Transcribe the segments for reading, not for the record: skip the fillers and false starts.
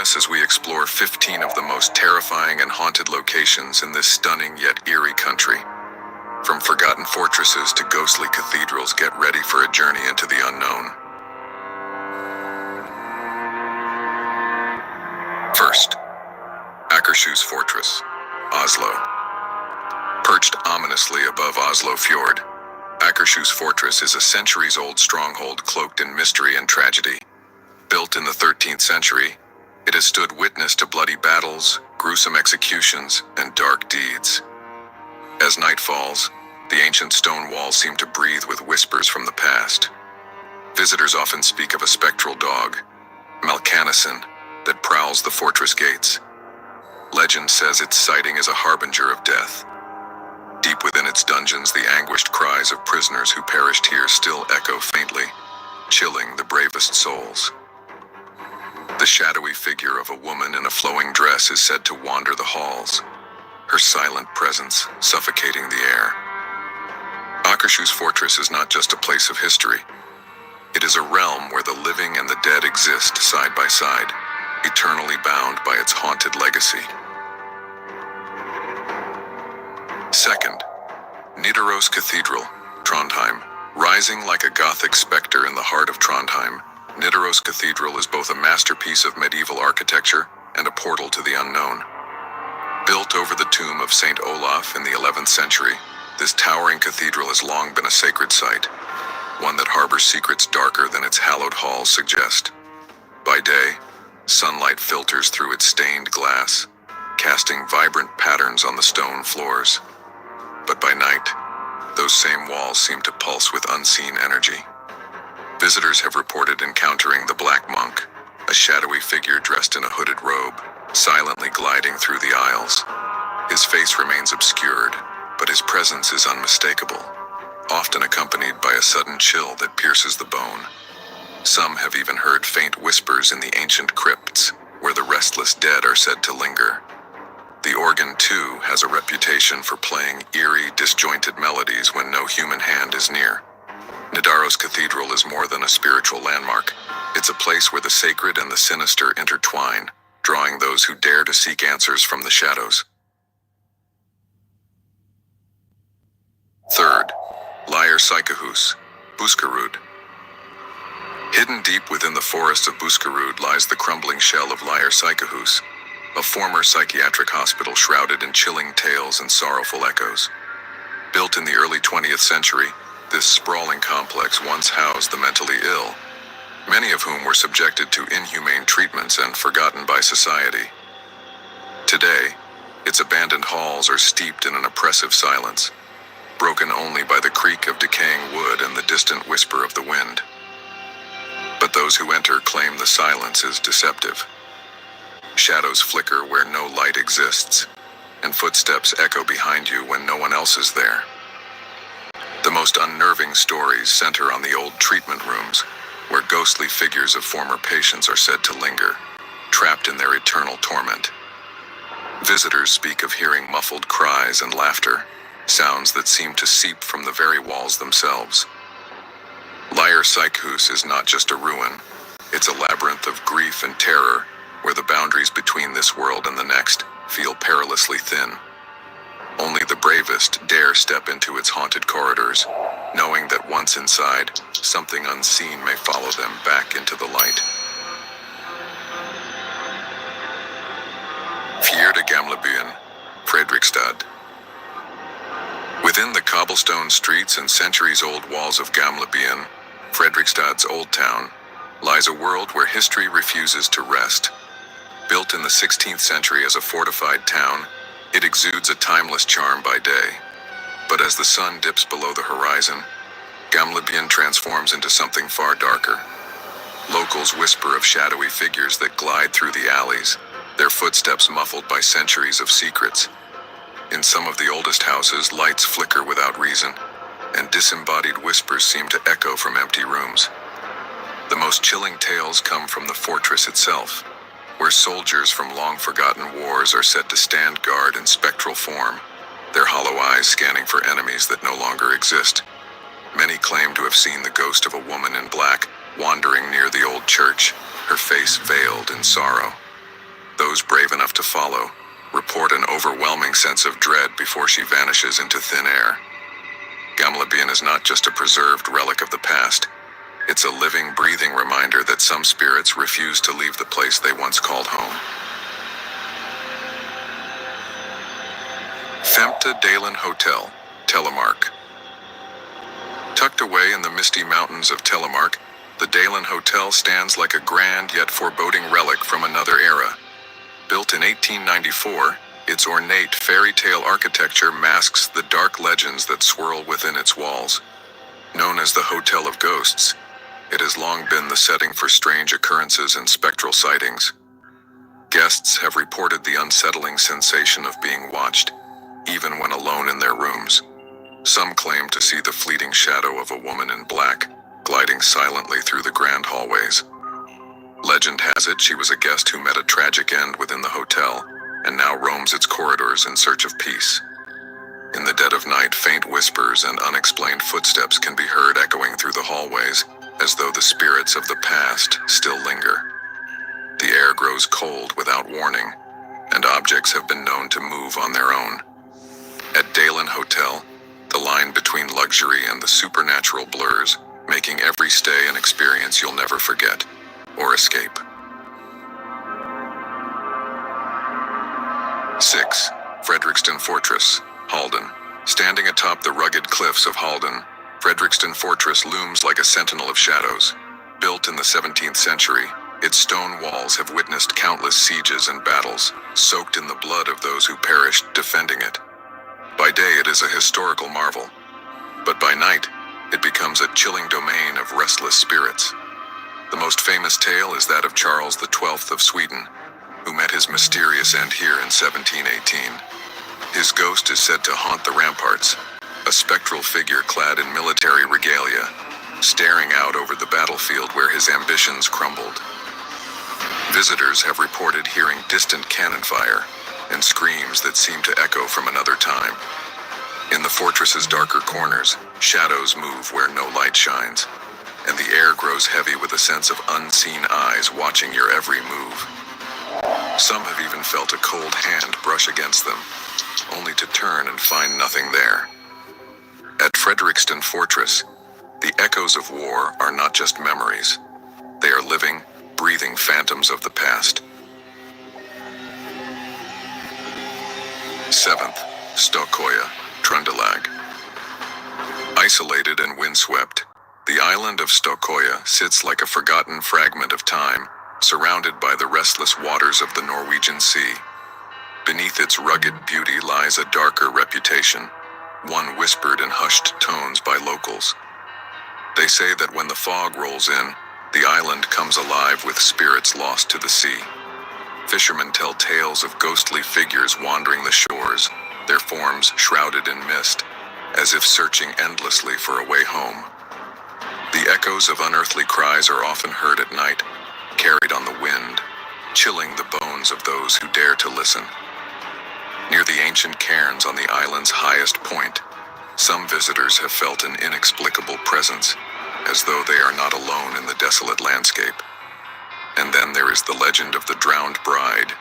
us as we explore 15 of the most terrifying and haunted locations in this stunning yet eerie country. From forgotten fortresses to ghostly cathedrals, get ready for a journey into the unknown. First, Akershus Fortress, Oslo. Perched ominously above Oslo Fjord, Akershus Fortress is a centuries-old stronghold cloaked in mystery and tragedy. Built in the 13th century, it has stood witness to bloody battles, gruesome executions, and dark deeds. As night falls, the ancient stone walls seem to breathe with whispers from the past. Visitors often speak of a spectral dog, Malcanison, that prowls the fortress gates. Legend says its sighting is a harbinger of death. Deep within its dungeons, the anguished cries of prisoners who perished here still echo faintly, chilling the bravest souls. The shadowy figure of a woman in a flowing dress is said to wander the halls, her silent presence suffocating the air. Akershus Fortress is not just a place of history. It is a realm where the living and the dead exist side by side, eternally bound by its haunted legacy. Second, Nidaros Cathedral, Trondheim. Rising like a Gothic specter in the heart of Trondheim, Nidaros Cathedral is both a masterpiece of medieval architecture and a portal to the unknown. Built over the tomb of Saint Olaf in the 11th century, this towering cathedral has long been a sacred site, one that harbors secrets darker than its hallowed halls suggest. By day, sunlight filters through its stained glass, casting vibrant patterns on the stone floors. But by night, those same walls seem to pulse with unseen energy. Visitors have reported encountering the Black Monk, a shadowy figure dressed in a hooded robe, silently gliding through the aisles. His face remains obscured, but his presence is unmistakable, often accompanied by a sudden chill that pierces the bone. Some have even heard faint whispers in the ancient crypts, where the restless dead are said to linger. The organ, too, has a reputation for playing eerie, disjointed melodies when no human hand is near. Nidaros Cathedral is more than a spiritual landmark. It's a place where the sacred and the sinister intertwine, drawing those who dare to seek answers from the shadows. Third, Lyre Psychehus, Buskerud. Hidden deep within the forests of Buskerud lies the crumbling shell of Lyre Psychehus, a former psychiatric hospital shrouded in chilling tales and sorrowful echoes. Built in the early 20th century, this sprawling complex once housed the mentally ill, many of whom were subjected to inhumane treatments and forgotten by society. Today, its abandoned halls are steeped in an oppressive silence, broken only by the creak of decaying wood and the distant whisper of the wind. But those who enter claim the silence is deceptive. Shadows flicker where no light exists, and footsteps echo behind you when no one else is there. The most unnerving stories center on the old treatment rooms, where ghostly figures of former patients are said to linger, trapped in their eternal torment. Visitors speak of hearing muffled cries and laughter, sounds that seem to seep from the very walls themselves. Lyre Psychehus is not just a ruin, it's a labyrinth of grief and terror, where the boundaries between this world and the next feel perilously thin. Only the bravest dare step into its haunted corridors, knowing that once inside, something unseen may follow them back into the light. Fjerde Gamlebyen, Fredrikstad. Within the cobblestone streets and centuries-old walls of Gamlebyen, Fredrikstad's old town, lies a world where history refuses to rest. Built in the 16th century as a fortified town, it exudes a timeless charm by day. But as the sun dips below the horizon, Gamlebyen transforms into something far darker. Locals whisper of shadowy figures that glide through the alleys, their footsteps muffled by centuries of secrets. In some of the oldest houses, lights flicker without reason, and disembodied whispers seem to echo from empty rooms. The most chilling tales come from the fortress itself, where soldiers from long-forgotten wars are said to stand guard in spectral form, their hollow eyes scanning for enemies that no longer exist. Many claim to have seen the ghost of a woman in black wandering near the old church, her face veiled in sorrow. those brave enough to follow report an overwhelming sense of dread before she vanishes into thin air. Gamla is not just a preserved relic of the past. It's a living, breathing reminder that some spirits refuse to leave the place they once called home. Femte Dalen Hotel, Telemark. Tucked away in the misty mountains of Telemark, the Dalen Hotel stands like a grand yet foreboding relic from another era. Built in 1894, its ornate fairy tale architecture masks the dark legends that swirl within its walls. Known as the Hotel of Ghosts, it has long been the setting for strange occurrences and spectral sightings. Guests have reported the unsettling sensation of being watched, even when alone in their rooms. Some claim to see the fleeting shadow of a woman in black, gliding silently through the grand hallways. Legend has it she was a guest who met a tragic end within the hotel, and now roams its corridors in search of peace. In the dead of night, faint whispers and unexplained footsteps can be heard echoing through the hallways, as though the spirits of the past still linger. The air grows cold without warning, and objects have been known to move on their own. At Dalen Hotel, the line between luxury and the supernatural blurs, making every stay an experience you'll never forget or escape. 6. Fredriksten Fortress, Halden. Standing atop the rugged cliffs of Halden, Fredriksten Fortress looms like a sentinel of shadows. Built in the 17th century, its stone walls have witnessed countless sieges and battles, soaked in the blood of those who perished defending it. By day it is a historical marvel, but by night it becomes a chilling domain of restless spirits. The most famous tale is that of Charles XII of Sweden, who met his mysterious end here in 1718. His ghost is said to haunt the ramparts, a spectral figure clad in military regalia, staring out over the battlefield where his ambitions crumbled. Visitors have reported hearing distant cannon fire and screams that seem to echo from another time. In the fortress's darker corners, shadows move where no light shines, and the air grows heavy with a sense of unseen eyes watching your every move. Some have even felt a cold hand brush against them, only to turn and find nothing there. At Fredriksten Fortress, the echoes of war are not just memories. They are living, breathing phantoms of the past. 7th, Stokoya, Trøndelag. Isolated and windswept, the island of Stokoya sits like a forgotten fragment of time, surrounded by the restless waters of the Norwegian Sea. Beneath its rugged beauty lies a darker reputation, one whispered in hushed tones by locals. They say that when the fog rolls in, the island comes alive with spirits lost to the sea. Fishermen tell tales of ghostly figures wandering the shores, their forms shrouded in mist, as if searching endlessly for a way home. The echoes of unearthly cries are often heard at night, carried on the wind, chilling the bones of those who dare to listen. Near the ancient cairns on the island's highest point, some visitors have felt an inexplicable presence, as though they are not alone in the desolate landscape. And then there is the legend of the drowned bride,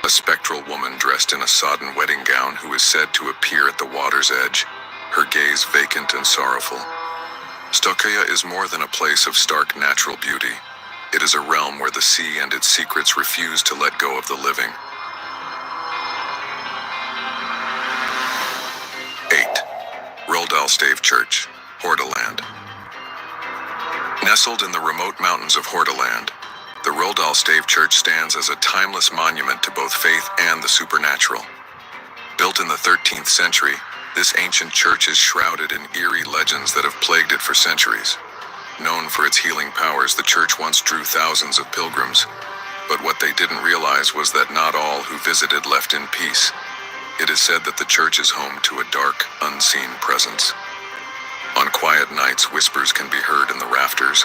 a spectral woman dressed in a sodden wedding gown who is said to appear at the water's edge, her gaze vacant and sorrowful. Stokoya is more than a place of stark natural beauty. It is a realm where the sea and its secrets refuse to let go of the living. 8. Roldalstave Church, Hordaland. Nestled in the remote mountains of Hordaland, the Roldalstave Church stands as a timeless monument to both faith and the supernatural. Built in the 13th century, this ancient church is shrouded in eerie legends that have plagued it for centuries. Known for its healing powers, the church once drew thousands of pilgrims, but what they didn't realize was that not all who visited left in peace. It is said that the church is home to a dark, unseen presence. On quiet nights, whispers can be heard in the rafters,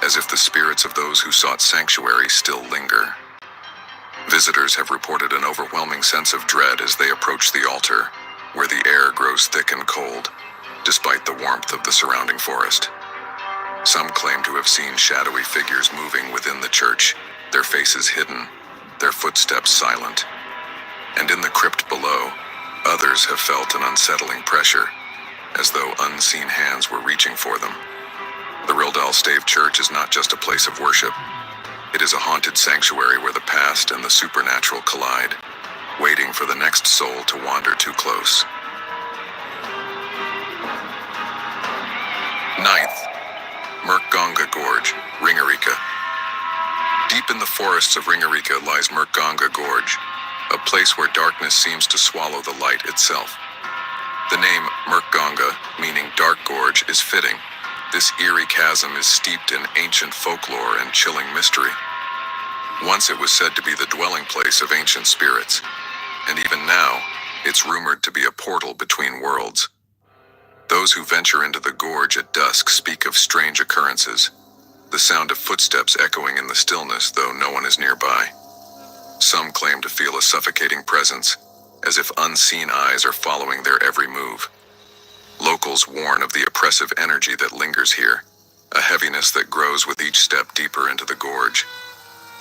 as if the spirits of those who sought sanctuary still linger. Visitors have reported an overwhelming sense of dread as they approach the altar, where the air grows thick and cold, despite the warmth of the surrounding forest. Some claim to have seen shadowy figures moving within the church, their faces hidden, their footsteps silent. And in the crypt below, others have felt an unsettling pressure, as though unseen hands were reaching for them. The Rildal Stave Church is not just a place of worship. It is a haunted sanctuary where the past and the supernatural collide, waiting for the next soul to wander too close. Ninth, Murkganga Gorge, Ringarika. Deep in the forests of Ringarika lies Murkganga Gorge, a place where darkness seems to swallow the light itself. The name Murkganga, meaning dark gorge, is fitting. This eerie chasm is steeped in ancient folklore and chilling mystery. Once it was said to be the dwelling place of ancient spirits, and even now, it's rumored to be a portal between worlds. Those who venture into the gorge at dusk speak of strange occurrences, the sound of footsteps echoing in the stillness though no one is nearby. Some claim to feel a suffocating presence, as if unseen eyes are following their every move. Locals warn of the oppressive energy that lingers here, a heaviness that grows with each step deeper into the gorge.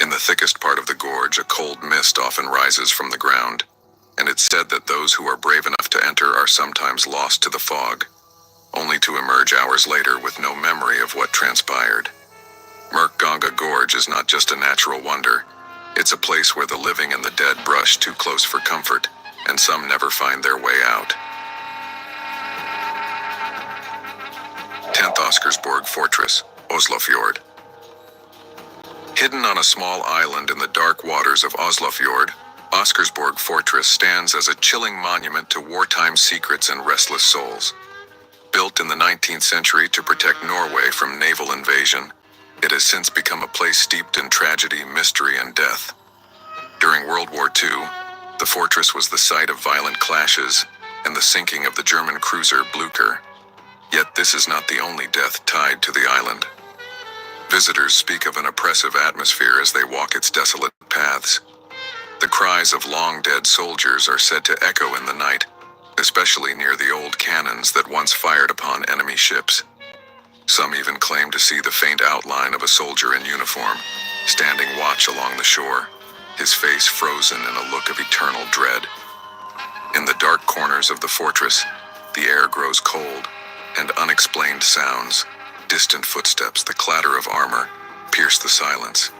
In the thickest part of the gorge, a cold mist often rises from the ground, and it's said that those who are brave enough to enter are sometimes lost to the fog, only to emerge hours later with no memory of what transpired. Murkganga Gorge is not just a natural wonder, it's a place where the living and the dead brush too close for comfort, and some never find their way out. 10th Oscarsborg Fortress, Oslofjord. Hidden on a small island in the dark waters of Oslofjord, Oscarsborg Fortress stands as a chilling monument to wartime secrets and restless souls. Built in the 19th century to protect Norway from naval invasion, it has since become a place steeped in tragedy, mystery, and death. During World War II, the fortress was the site of violent clashes and the sinking of the German cruiser Blücher. Yet this is not the only death tied to the island. Visitors speak of an oppressive atmosphere as they walk its desolate paths. The cries of long-dead soldiers are said to echo in the night, especially near the old cannons that once fired upon enemy ships. Some even claim to see the faint outline of a soldier in uniform, standing watch along the shore, his face frozen in a look of eternal dread. In the dark corners of the fortress, the air grows cold, and unexplained sounds, distant footsteps, the clatter of armor, pierce the silence.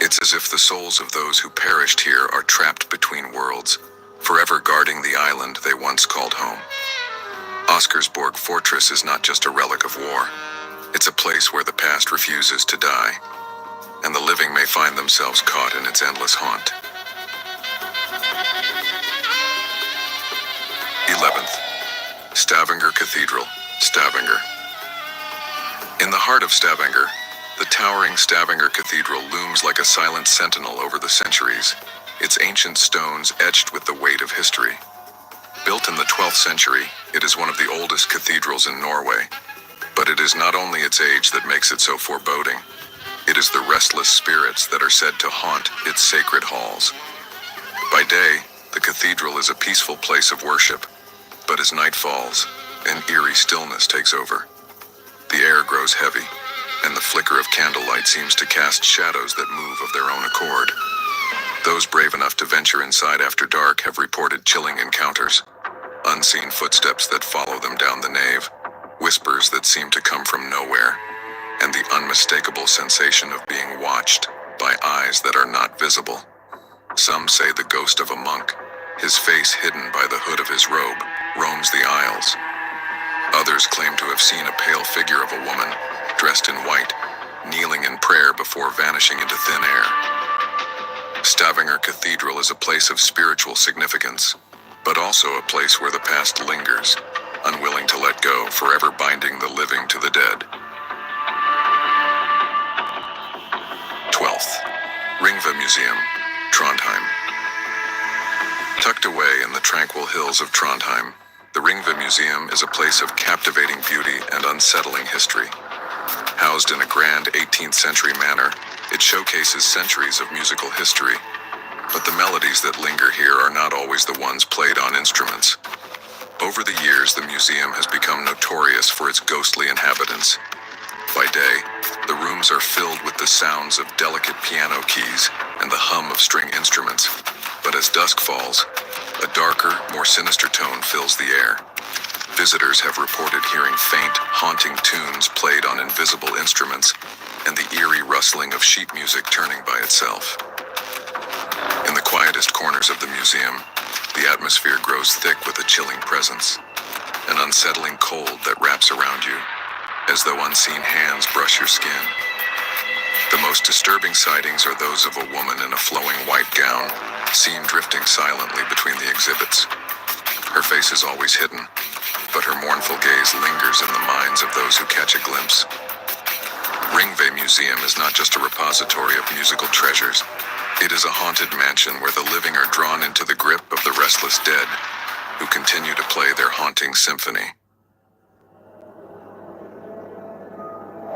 It's as if the souls of those who perished here are trapped between worlds, forever guarding the island they once called home. Oscarsborg Fortress is not just a relic of war. It's a place where the past refuses to die, and the living may find themselves caught in its endless haunt. 11th, Stavanger Cathedral, Stavanger. In the heart of Stavanger, the towering Stavanger Cathedral looms like a silent sentinel over the centuries, its ancient stones etched with the weight of history. Built in the 12th century, it is one of the oldest cathedrals in Norway. But it is not only its age that makes it so foreboding. It is the restless spirits that are said to haunt its sacred halls. By day, the cathedral is a peaceful place of worship, but as night falls, an eerie stillness takes over. The air grows heavy, and the flicker of candlelight seems to cast shadows that move of their own accord. Those brave enough to venture inside after dark have reported chilling encounters, unseen footsteps that follow them down the nave, whispers that seem to come from nowhere, and the unmistakable sensation of being watched by eyes that are not visible. Some say the ghost of a monk, his face hidden by the hood of his robe, roams the aisles. Others claim to have seen a pale figure of a woman, dressed in white, kneeling in prayer before vanishing into thin air. Stavanger Cathedral is a place of spiritual significance, but also a place where the past lingers, unwilling to let go, forever binding the living to the dead. 12th, Ringva Museum, Trondheim. Tucked away in the tranquil hills of Trondheim, the Ringva Museum is a place of captivating beauty and unsettling history. Housed in a grand 18th century manor, it showcases centuries of musical history, but the melodies that linger here are not always the ones played on instruments. Over the years, the museum has become notorious for its ghostly inhabitants. By day, the rooms are filled with the sounds of delicate piano keys and the hum of string instruments. But as dusk falls, a darker, more sinister tone fills the air. Visitors have reported hearing faint, haunting tunes played on invisible instruments and the eerie rustling of sheet music turning by itself. In the quietest corners of the museum, the atmosphere grows thick with a chilling presence, an unsettling cold that wraps around you, as though unseen hands brush your skin. The most disturbing sightings are those of a woman in a flowing white gown, seen drifting silently between the exhibits. Her face is always hidden, but her mournful gaze lingers in the minds of those who catch a glimpse. Ringve Museum is not just a repository of musical treasures. It is a haunted mansion where the living are drawn into the grip of the restless dead, who continue to play their haunting symphony.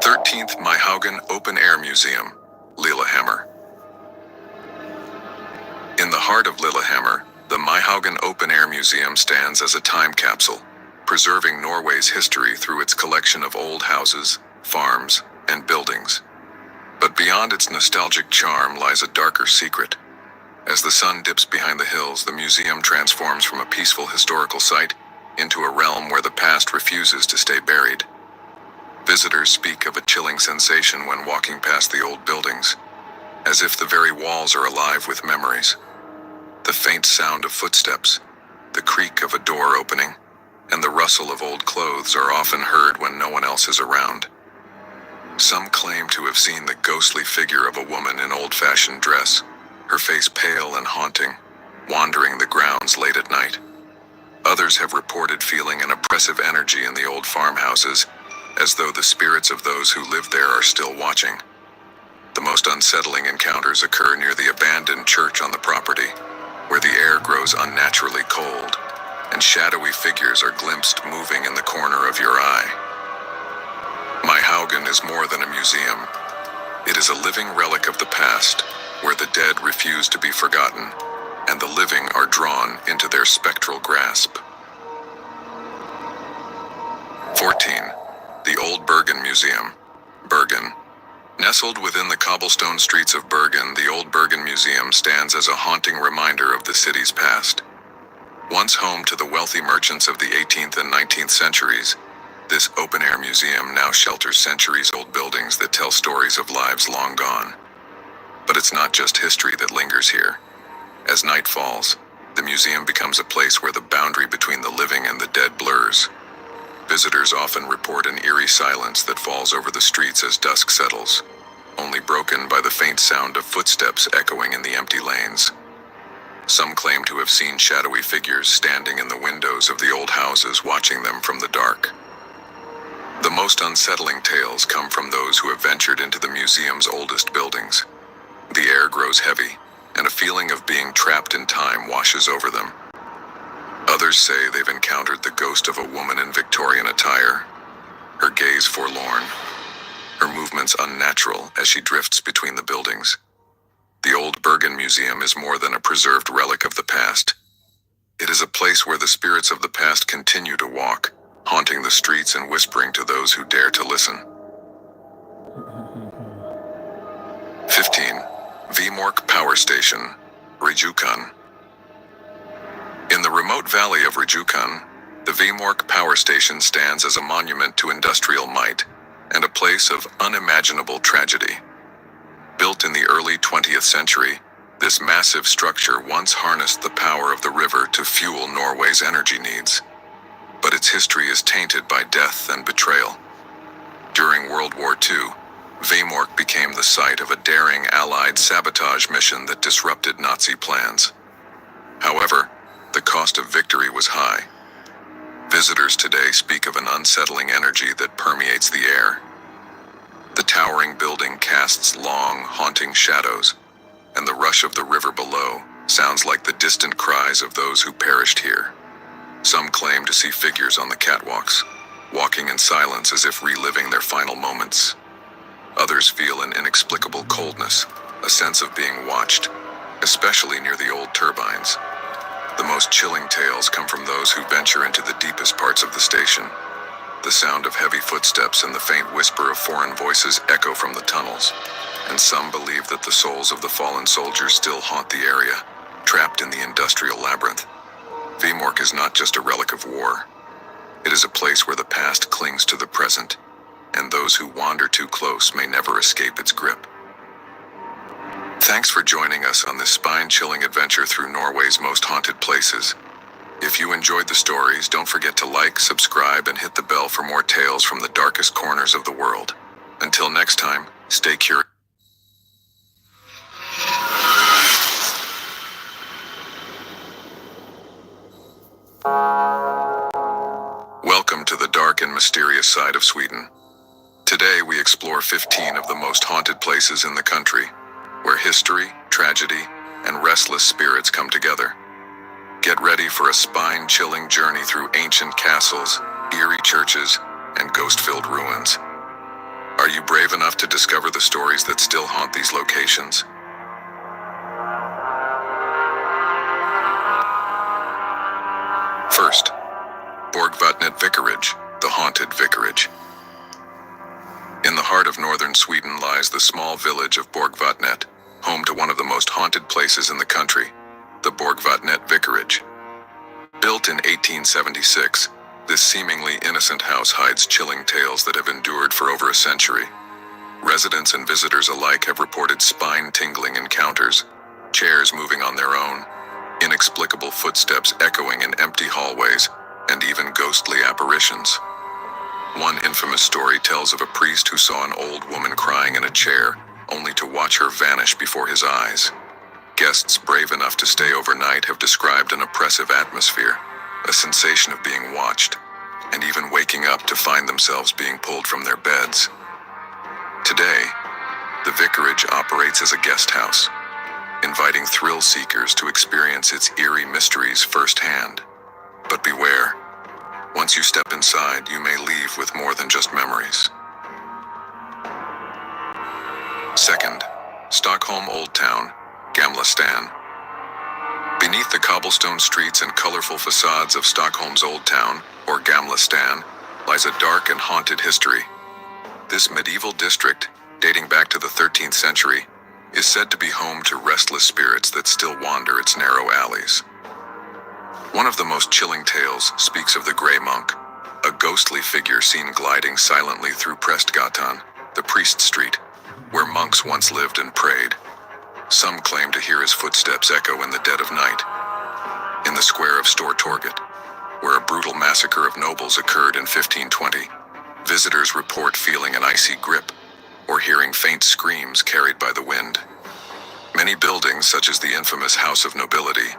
13th Myhaugen Open Air Museum, Lillehammer. In the heart of Lillehammer, the Myhaugen Open Air Museum stands as a time capsule, preserving Norway's history through its collection of old houses, farms, and buildings. But beyond its nostalgic charm lies a darker secret. As the sun dips behind the hills, the museum transforms from a peaceful historical site into a realm where the past refuses to stay buried. Visitors speak of a chilling sensation when walking past the old buildings, as if the very walls are alive with memories. The faint sound of footsteps, the creak of a door opening, and the rustle of old clothes are often heard when no one else is around. Some claim to have seen the ghostly figure of a woman in old-fashioned dress, her face pale and haunting, wandering the grounds late at night. Others have reported feeling an oppressive energy in the old farmhouses, as though the spirits of those who lived there are still watching. The most unsettling encounters occur near the abandoned church on the property, where the air grows unnaturally cold, and shadowy figures are glimpsed moving in the corner of your eye. Myhaugen is more than a museum. It is a living relic of the past, where the dead refuse to be forgotten, and the living are drawn into their spectral grasp. 14. The Old Bergen Museum, Bergen. Nestled within the cobblestone streets of Bergen, the Old Bergen Museum stands as a haunting reminder of the city's past. Once home to the wealthy merchants of the 18th and 19th centuries, this open-air museum now shelters centuries-old buildings that tell stories of lives long gone. But it's not just history that lingers here. As night falls, the museum becomes a place where the boundary between the living and the dead blurs. Visitors often report an eerie silence that falls over the streets as dusk settles, only broken by the faint sound of footsteps echoing in the empty lanes. Some claim to have seen shadowy figures standing in the windows of the old houses watching them from the dark. The most unsettling tales come from those who have ventured into the museum's oldest buildings. The air grows heavy, and a feeling of being trapped in time washes over them. Others say they've encountered the ghost of a woman in Victorian attire, her gaze forlorn, her movements unnatural as she drifts between the buildings. The Old Bergen Museum is more than a preserved relic of the past. It is a place where the spirits of the past continue to walk, haunting the streets and whispering to those who dare to listen. 15. Vemork Power Station, Rijukan. In the remote valley of Rijukan, the Vemork Power Station stands as a monument to industrial might and a place of unimaginable tragedy. Built in the early 20th century, this massive structure once harnessed the power of the river to fuel Norway's energy needs. But its history is tainted by death and betrayal. During World War II, Vemork became the site of a daring Allied sabotage mission that disrupted Nazi plans. However, the cost of victory was high. Visitors today speak of an unsettling energy that permeates the air. The towering building casts long, haunting shadows, and the rush of the river below sounds like the distant cries of those who perished here. Some claim to see figures on the catwalks, walking in silence as if reliving their final moments. Others feel an inexplicable coldness, a sense of being watched, especially near the old turbines. The most chilling tales come from those who venture into the deepest parts of the station. The sound of heavy footsteps and the faint whisper of foreign voices echo from the tunnels, and some believe that the souls of the fallen soldiers still haunt the area, trapped in the industrial labyrinth. Vemork is not just a relic of war. It is a place where the past clings to the present, and those who wander too close may never escape its grip. Thanks for joining us on this spine-chilling adventure through Norway's most haunted places. If you enjoyed the stories, don't forget to like, subscribe, and hit the bell for more tales from the darkest corners of the world. Until next time, stay curious. Welcome to the dark and mysterious side of Sweden. Today we explore 15 of the most haunted places in the country, where history, tragedy, and restless spirits come together. Get ready for a spine-chilling journey through ancient castles, eerie churches, and ghost-filled ruins. Are you brave enough to discover the stories that still haunt these locations? First, Borgvatnet Vicarage, the haunted vicarage. In the heart of northern Sweden lies the small village of Borgvatnet, home to one of the most haunted places in the country, the Borgvatnet Vicarage. Built in 1876, this seemingly innocent house hides chilling tales that have endured for over a century. Residents and visitors alike have reported spine-tingling encounters, chairs moving on their own, inexplicable footsteps echoing in empty hallways, and even ghostly apparitions. One infamous story tells of a priest who saw an old woman crying in a chair, only to watch her vanish before his eyes. Guests brave enough to stay overnight have described an oppressive atmosphere, a sensation of being watched, and even waking up to find themselves being pulled from their beds. Today, the vicarage operates as a guest house, inviting thrill seekers to experience its eerie mysteries firsthand. But beware, once you step inside, you may leave with more than just memories. Second, Stockholm Old Town, Gamla Stan. Beneath the cobblestone streets and colorful facades of Stockholm's Old Town, or Gamla Stan, lies a dark and haunted history. This medieval district, dating back to the 13th century, is said to be home to restless spirits that still wander its narrow alleys. One of the most chilling tales speaks of the Grey Monk, a ghostly figure seen gliding silently through Prästgatan, the priest street, where monks once lived and prayed. Some claim to hear his footsteps echo in the dead of night. In the square of Stortorget, where a brutal massacre of nobles occurred in 1520, visitors report feeling an icy grip or hearing faint screams carried by the wind. Many buildings, such as the infamous House of Nobility,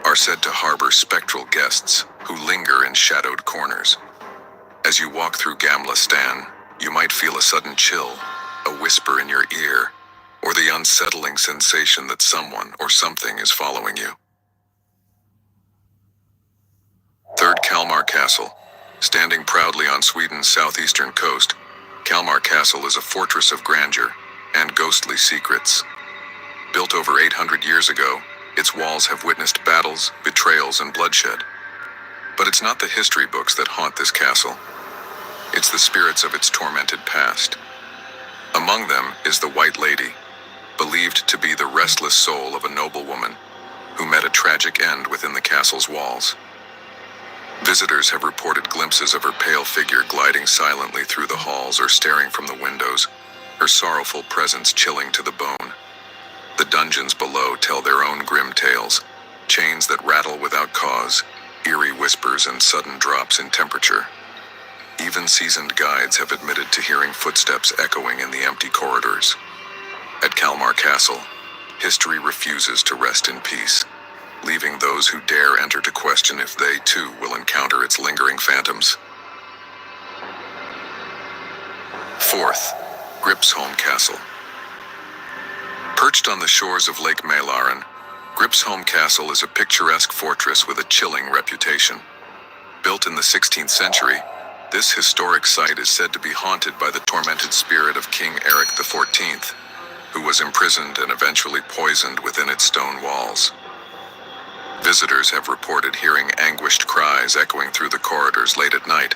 are said to harbor spectral guests who linger in shadowed corners. As you walk through Gamla Stan, you might feel a sudden chill, a whisper in your ear, or the unsettling sensation that someone or something is following you. Third, Kalmar Castle. Standing proudly on Sweden's southeastern coast, Kalmar Castle is a fortress of grandeur and ghostly secrets. Built over 800 years ago, its walls have witnessed battles, betrayals, and bloodshed. But it's not the history books that haunt this castle. It's the spirits of its tormented past. Among them is the White Lady, believed to be the restless soul of a noblewoman who met a tragic end within the castle's walls. Visitors have reported glimpses of her pale figure gliding silently through the halls or staring from the windows, her sorrowful presence chilling to the bone. The dungeons below tell their own grim tales, chains that rattle without cause, eerie whispers, and sudden drops in temperature. Even seasoned guides have admitted to hearing footsteps echoing in the empty corridors. At Kalmar Castle, history refuses to rest in peace, leaving those who dare enter to question if they too will encounter its lingering phantoms. Fourth, Gripsholm Castle. Perched on the shores of Lake Mälaren, Gripsholm Castle is a picturesque fortress with a chilling reputation. Built in the 16th century, this historic site is said to be haunted by the tormented spirit of King Eric XIV, who was imprisoned and eventually poisoned within its stone walls. Visitors have reported hearing anguished cries echoing through the corridors late at night,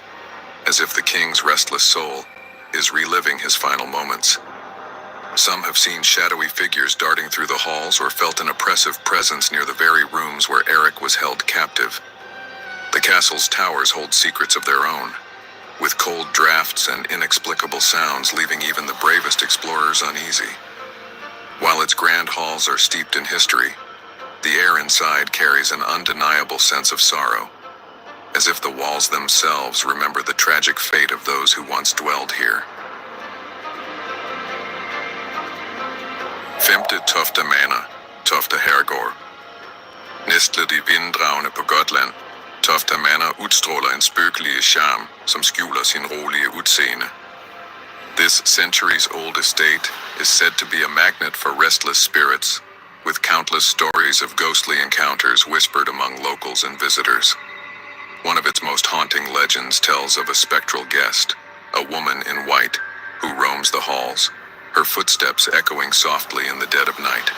as if the king's restless soul is reliving his final moments. Some have seen shadowy figures darting through the halls or felt an oppressive presence near the very rooms where Eric was held captive. The castle's towers hold secrets of their own, with cold drafts and inexplicable sounds leaving even the bravest explorers uneasy. While its grand halls are steeped in history, the air inside carries an undeniable sense of sorrow, as if the walls themselves remember the tragic fate of those who once dwelled here. Femte tofte mana, tofte hergård. Næstle de vinddragene på Gotland, tofte mana udstråler en spøgelige charme, som skjuler sin rolige udseende. This centuries-old estate is said to be a magnet for restless spirits, with countless stories of ghostly encounters whispered among locals and visitors. One of its most haunting legends tells of a spectral guest, a woman in white, who roams the halls, her footsteps echoing softly in the dead of night.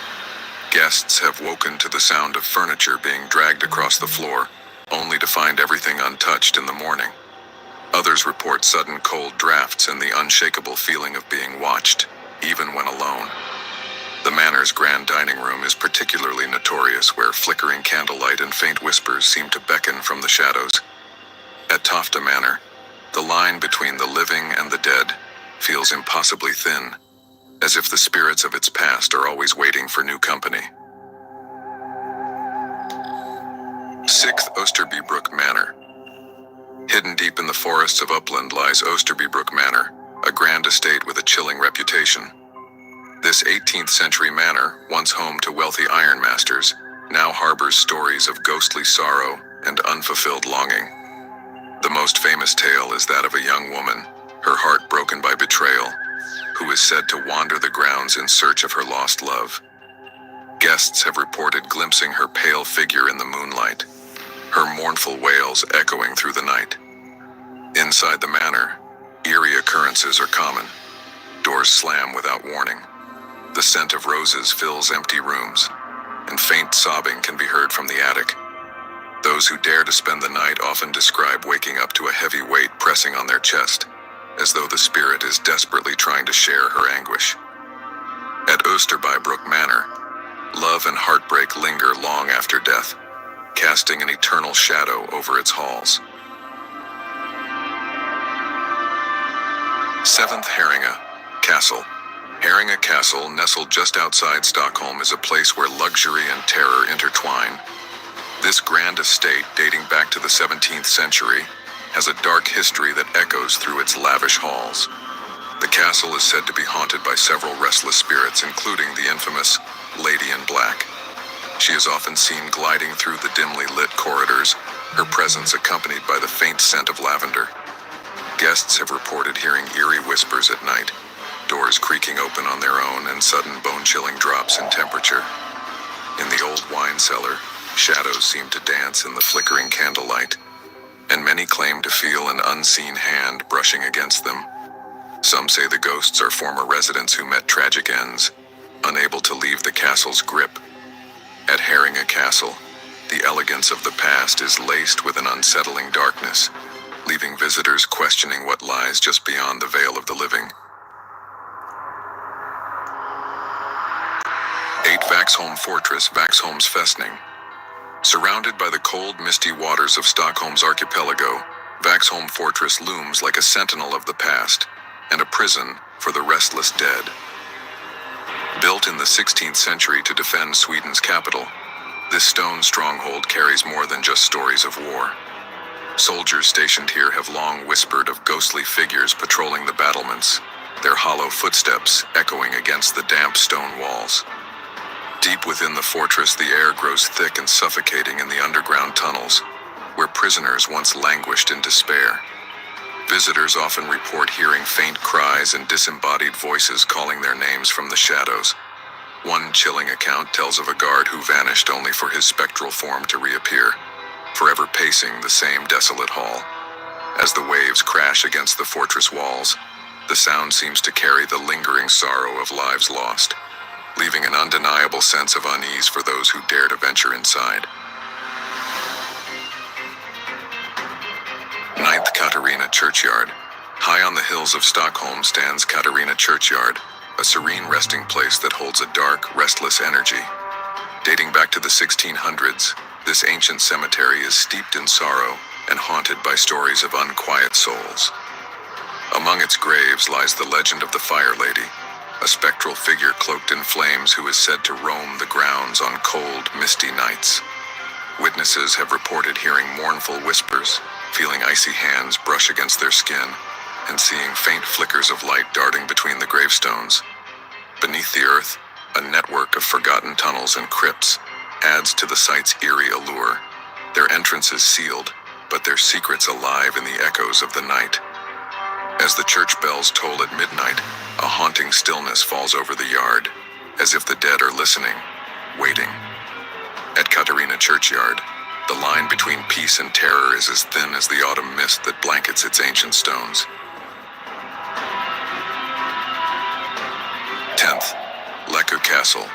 Guests have woken to the sound of furniture being dragged across the floor, only to find everything untouched in the morning. Others report sudden cold drafts and the unshakable feeling of being watched, even when alone. The manor's grand dining room is particularly notorious, where flickering candlelight and faint whispers seem to beckon from the shadows. At Tofte Manor, the line between the living and the dead feels impossibly thin, as if the spirits of its past are always waiting for new company. 6th Oosterbybrook Manor. Hidden deep in the forests of Upland lies Oosterbybrook Manor, a grand estate with a chilling reputation. This 18th century manor, once home to wealthy ironmasters, now harbors stories of ghostly sorrow and unfulfilled longing. The most famous tale is that of a young woman, her heart broken by betrayal, who is said to wander the grounds in search of her lost love. Guests have reported glimpsing her pale figure in the moonlight, her mournful wails echoing through the night. Inside the manor, eerie occurrences are common. Doors slam without warning. The scent of roses fills empty rooms, and faint sobbing can be heard from the attic. Those who dare to spend the night often describe waking up to a heavy weight pressing on their chest, as though the spirit is desperately trying to share her anguish. At Oosterbybrook Manor, love and heartbreak linger long after death, casting an eternal shadow over its halls. 7th Haringa Castle. Haringa Castle, nestled just outside Stockholm, is a place where luxury and terror intertwine. This grand estate, dating back to the 17th century, has a dark history that echoes through its lavish halls. The castle is said to be haunted by several restless spirits, including the infamous Lady in Black. She is often seen gliding through the dimly lit corridors, her presence accompanied by the faint scent of lavender. Guests have reported hearing eerie whispers at night, doors creaking open on their own, and sudden bone-chilling drops in temperature. In the old wine cellar, shadows seem to dance in the flickering candlelight, and many claim to feel an unseen hand brushing against them. Some say the ghosts are former residents who met tragic ends, unable to leave the castle's grip. At Haringa Castle, the elegance of the past is laced with an unsettling darkness, leaving visitors questioning what lies just beyond the veil of the living. 8 Vaxholm Fortress, Vaxholm's Festning. Surrounded by the cold, misty waters of Stockholm's archipelago, Vaxholm Fortress looms like a sentinel of the past and a prison for the restless dead. Built in the 16th century to defend Sweden's capital, this stone stronghold carries more than just stories of war. Soldiers stationed here have long whispered of ghostly figures patrolling the battlements, their hollow footsteps echoing against the damp stone walls. Deep within the fortress, the air grows thick and suffocating in the underground tunnels, where prisoners once languished in despair. Visitors often report hearing faint cries and disembodied voices calling their names from the shadows. One chilling account tells of a guard who vanished only for his spectral form to reappear, forever pacing the same desolate hall. As the waves crash against the fortress walls, the sound seems to carry the lingering sorrow of lives lost, leaving an undeniable sense of unease for those who dare to venture inside. 9th Katarina Churchyard. High on the hills of Stockholm stands Katarina Churchyard, a serene resting place that holds a dark, restless energy. Dating back to the 1600s, this ancient cemetery is steeped in sorrow and haunted by stories of unquiet souls. Among its graves lies the legend of the Fire Lady, a spectral figure cloaked in flames who is said to roam the grounds on cold, misty nights. Witnesses have reported hearing mournful whispers, feeling icy hands brush against their skin, and seeing faint flickers of light darting between the gravestones. Beneath the earth, a network of forgotten tunnels and crypts adds to the site's eerie allure. Their entrance is sealed, but their secrets alive in the echoes of the night. As the church bells toll at midnight, a haunting stillness falls over the yard, as if the dead are listening, waiting. At Katarina Churchyard, the line between peace and terror is as thin as the autumn mist that blankets its ancient stones. 10th, Leku Castle.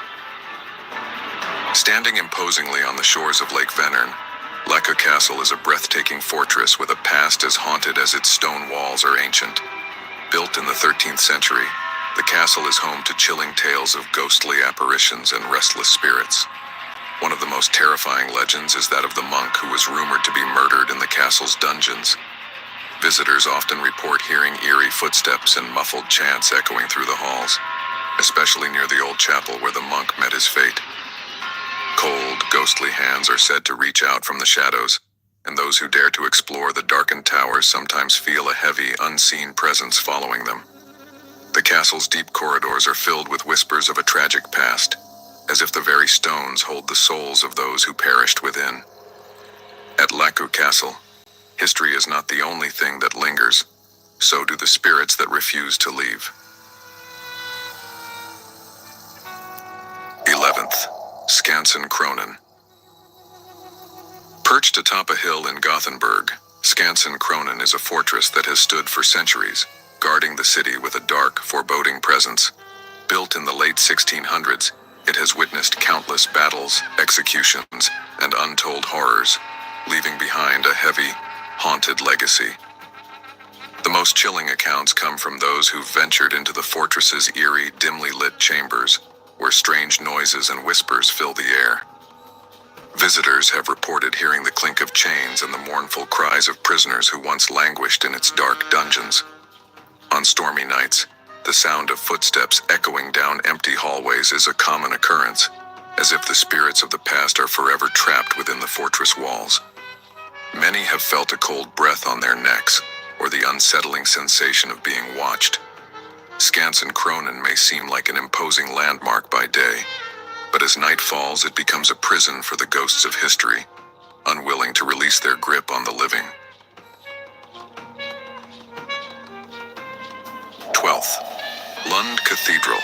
Standing imposingly on the shores of Lake Vänern, Leku Castle is a breathtaking fortress with a past as haunted as its stone walls are ancient. Built in the 13th century, the castle is home to chilling tales of ghostly apparitions and restless spirits. One of the most terrifying legends is that of the monk who was rumored to be murdered in the castle's dungeons. Visitors often report hearing eerie footsteps and muffled chants echoing through the halls, especially near the old chapel where the monk met his fate. Cold, ghostly hands are said to reach out from the shadows, and those who dare to explore the darkened towers sometimes feel a heavy, unseen presence following them. The castle's deep corridors are filled with whispers of a tragic past, as if the very stones hold the souls of those who perished within. At Leku Castle, history is not the only thing that lingers, so do the spirits that refuse to leave. 11th, Skansen Kronen. Perched atop a hill in Gothenburg, Skansen Kronen is a fortress that has stood for centuries, guarding the city with a dark, foreboding presence. Built in the late 1600s, it has witnessed countless battles, executions, and untold horrors, leaving behind a heavy, haunted legacy. The most chilling accounts come from those who've ventured into the fortress's eerie, dimly lit chambers, where strange noises and whispers fill the air. Visitors have reported hearing the clink of chains and the mournful cries of prisoners who once languished in its dark dungeons. On stormy nights, the sound of footsteps echoing down empty hallways is a common occurrence, as if the spirits of the past are forever trapped within the fortress walls. Many have felt a cold breath on their necks, or the unsettling sensation of being watched. Skansen Kronen may seem like an imposing landmark by day, but as night falls it becomes a prison for the ghosts of history, unwilling to release their grip on the living. 12th, Lund Cathedral.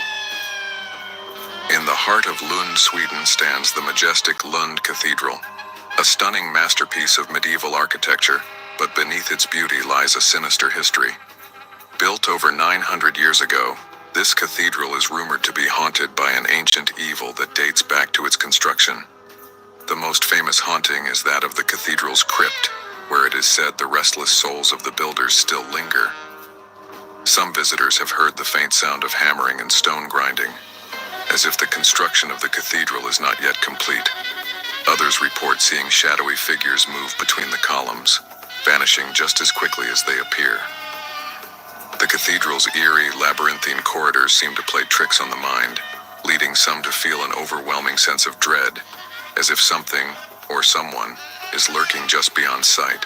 In the heart of Lund, Sweden stands the majestic Lund Cathedral, a stunning masterpiece of medieval architecture, but beneath its beauty lies a sinister history. Built over 900 years ago, this cathedral is rumored to be haunted by an ancient evil that dates back to its construction. The most famous haunting is that of the cathedral's crypt, where it is said the restless souls of the builders still linger. Some visitors have heard the faint sound of hammering and stone grinding, as if the construction of the cathedral is not yet complete. Others report seeing shadowy figures move between the columns, vanishing just as quickly as they appear. The cathedral's eerie, labyrinthine corridors seem to play tricks on the mind, leading some to feel an overwhelming sense of dread, as if something, or someone, is lurking just beyond sight.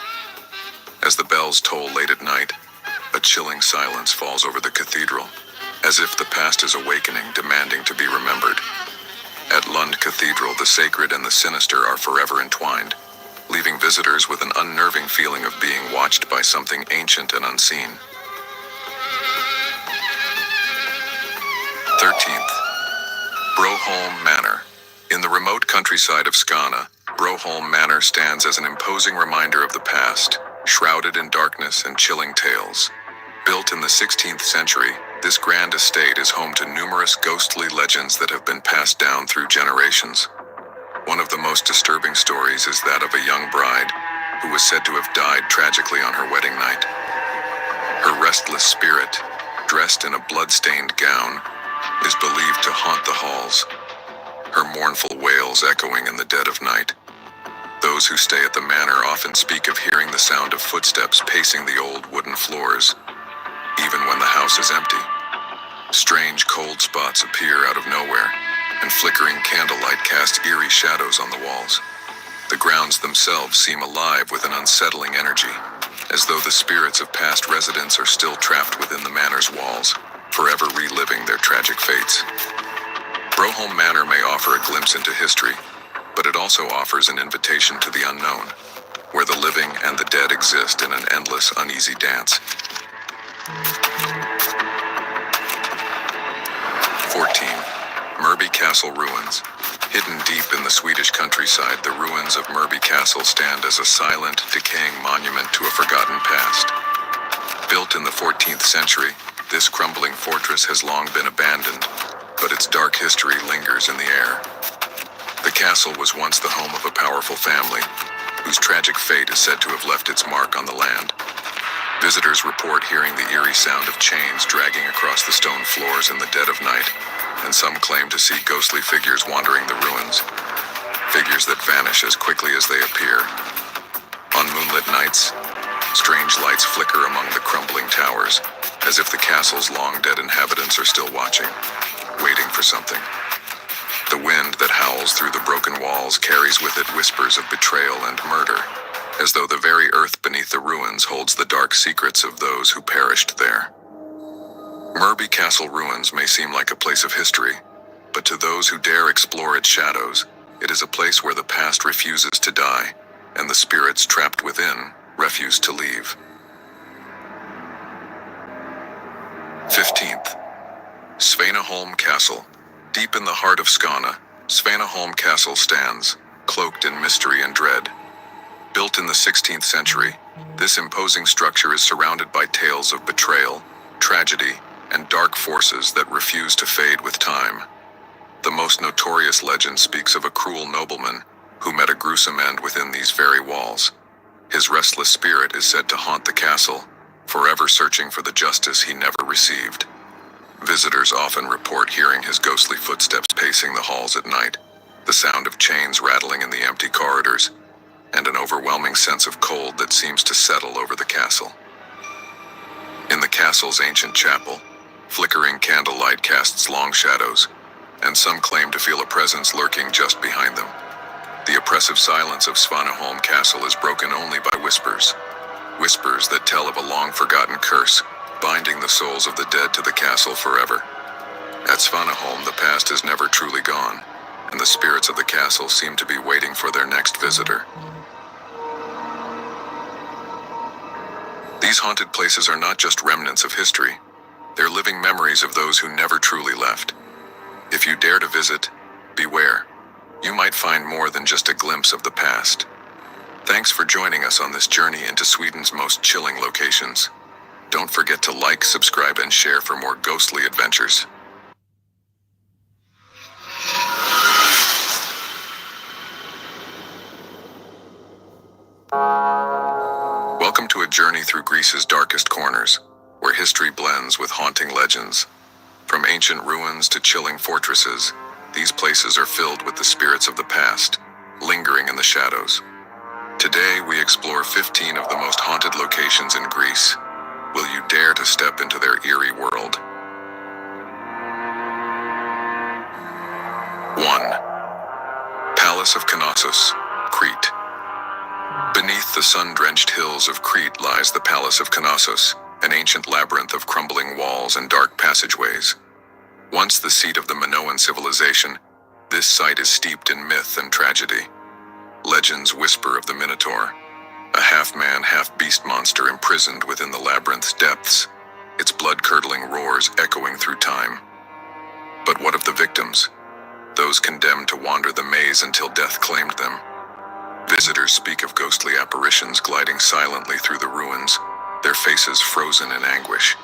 As the bells toll late at night, a chilling silence falls over the cathedral, as if the past is awakening, demanding to be remembered. At Lund Cathedral, the sacred and the sinister are forever entwined, leaving visitors with an unnerving feeling of being watched by something ancient and unseen. 13th, Broholm Manor. In the remote countryside of Skåne, Broholm Manor stands as an imposing reminder of the past, shrouded in darkness and chilling tales. Built in the 16th century, this grand estate is home to numerous ghostly legends that have been passed down through generations. One of the most disturbing stories is that of a young bride who was said to have died tragically on her wedding night. Her restless spirit, dressed in a blood-stained gown, is believed to haunt the halls, her mournful wails echoing in the dead of night. Those who stay at the manor often speak of hearing the sound of footsteps pacing the old wooden floors, even when the house is empty. Strange cold spots appear out of nowhere, and flickering candlelight casts eerie shadows on the walls. The grounds themselves seem alive with an unsettling energy, as though the spirits of past residents are still trapped within the manor's walls, forever reliving their tragic fates. Broholm Manor may offer a glimpse into history, but it also offers an invitation to the unknown, where the living and the dead exist in an endless, uneasy dance. 14. Murby Castle Ruins. Hidden deep in the Swedish countryside, the ruins of Murby Castle stand as a silent, decaying monument to a forgotten past. Built in the 14th century, this crumbling fortress has long been abandoned, but its dark history lingers in the air. The castle was once the home of a powerful family, whose tragic fate is said to have left its mark on the land. Visitors report hearing the eerie sound of chains dragging across the stone floors in the dead of night, and some claim to see ghostly figures wandering the ruins, figures that vanish as quickly as they appear. On moonlit nights, strange lights flicker among the crumbling towers, as if the castle's long-dead inhabitants are still watching, waiting for something. The wind that howls through the broken walls carries with it whispers of betrayal and murder, as though the very earth beneath the ruins holds the dark secrets of those who perished there. Murby Castle ruins may seem like a place of history, but to those who dare explore its shadows, it is a place where the past refuses to die, and the spirits trapped within refuse to leave. 15th. Svaneholm Castle. Deep in the heart of Skåne, Svaneholm Castle stands, cloaked in mystery and dread. Built in the 16th century, this imposing structure is surrounded by tales of betrayal, tragedy, and dark forces that refuse to fade with time. The most notorious legend speaks of a cruel nobleman who met a gruesome end within these very walls. His restless spirit is said to haunt the castle, forever searching for the justice he never received. Visitors often report hearing his ghostly footsteps pacing the halls at night, the sound of chains rattling in the empty corridors, and an overwhelming sense of cold that seems to settle over the castle. In the castle's ancient chapel, flickering candlelight casts long shadows, and some claim to feel a presence lurking just behind them. The oppressive silence of Svaneholm Castle is broken only by whispers, whispers that tell of a long-forgotten curse, binding the souls of the dead to the castle forever. At Svaneholm, the past is never truly gone, and the spirits of the castle seem to be waiting for their next visitor. These haunted places are not just remnants of history, they're living memories of those who never truly left. If you dare to visit, beware. You might find more than just a glimpse of the past. Thanks for joining us on this journey into Sweden's most chilling locations. Don't forget to like, subscribe, and share for more ghostly adventures. Welcome to a journey through Greece's darkest corners, where history blends with haunting legends. From ancient ruins to chilling fortresses, these places are filled with the spirits of the past, lingering in the shadows. Today, we explore 15 of the most haunted locations in Greece. Will you dare to step into their eerie world? 1. Palace of Knossos, Crete. Beneath the sun-drenched hills of Crete lies the Palace of Knossos, an ancient labyrinth of crumbling walls and dark passageways. Once the seat of the Minoan civilization, this site is steeped in myth and tragedy. Legends whisper of the Minotaur, a half-man, half-beast monster imprisoned within the labyrinth's depths, its blood-curdling roars echoing through time. But what of the victims? Those condemned to wander the maze until death claimed them. Visitors speak of ghostly apparitions gliding silently through the ruins, their faces frozen in anguish.